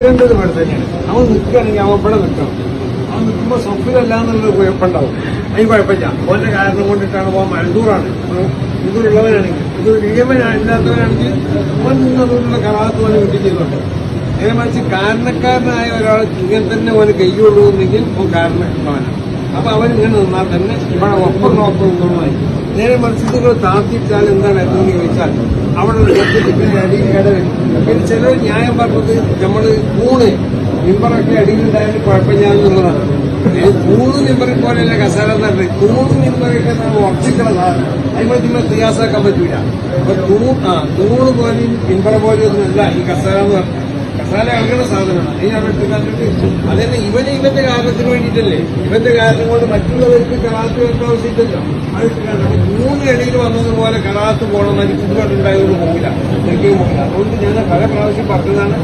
നിൽക്കേണ്ടത് ഇവിടെ തന്നെയാണ്. അവൻ നിൽക്കുകയാണെങ്കിൽ അവൻ ഇവിടെ നിൽക്കണം. അവൻ നിൽക്കുമ്പോൾ സ്വപ്നമല്ല എന്നുള്ളത് കുഴപ്പമുണ്ടാവും. അതിന് കുഴപ്പമില്ല. ഓന്റെ കാരണം കൊണ്ടിട്ടാണ് പോകാൻ മഴദൂറാണ്. ഇതുള്ളവനാണെങ്കിൽ ഇത് ഇല്ലാത്തവനാണെങ്കിൽ അവൻ നിന്നതുകൊണ്ടുള്ള കലാത്ത് പോലെ കിട്ടി ചെയ്തോട്ടെ. നേരെ മറിച്ച് കാരണക്കാരനായ ഒരാൾ ഇങ്ങനെ തന്നെ ഓന് കയ്യുള്ളൂ എന്നെങ്കിൽ ഓൻ കാരണക്കാരനാണ്. അപ്പൊ അവൻ ഇങ്ങനെ നിന്നാൽ തന്നെ ഇവിടെ ഒപ്പം നിന്നോളായി. നേരെ മറിച്ച് നിങ്ങൾ താത്തിച്ചാൽ എന്താണ് എന്ന് ചോദിച്ചാൽ അവിടെ അടിയിൽ ഇടവരും. പിന്നെ ചിലർ ന്യായം പറഞ്ഞത് നമ്മള് മൂന്ന് മിമ്പറൊക്കെ അടിയിലുണ്ടായാലും കുഴപ്പമില്ലാന്നുള്ളതാണ്. മൂന്ന് മിമ്പറിൽ പോലെയല്ല കസാല തന്നെ. മൂന്ന് മിമ്പറൊക്കെ ഉറച്ചിക്കണ സാധനം അതിമതിമ പ്രയാസാക്കാൻ പറ്റൂല. അപ്പൊ തൂണ് പോലെയും മിമ്പറ പോലെയൊന്നുമല്ല ഈ കസാല എന്ന് പറഞ്ഞാൽ. കസാല അങ്ങനെ സാധനമാണ്. അതിനകത്ത് കണ്ടിട്ട് അതന്നെ ഇവന്റെ കാരണത്തിന് വേണ്ടിയിട്ടല്ലേ. ഇവന്റെ കാരണം കൊണ്ട് മറ്റുള്ളവർക്ക് കറാത്ത് വേണ്ട ആവശ്യമില്ലല്ലോ. അത് മൂന്ന് എളിയിൽ വന്നതുപോലെ കറാത്ത് പോകണം എനിക്ക് ഇതുകൊണ്ടുണ്ടായതുകൊണ്ട് പോകില്ല, ഒരിക്കലും പോകില്ല. അതുകൊണ്ട് ഞാൻ പല പ്രാവശ്യം പറഞ്ഞതാണ്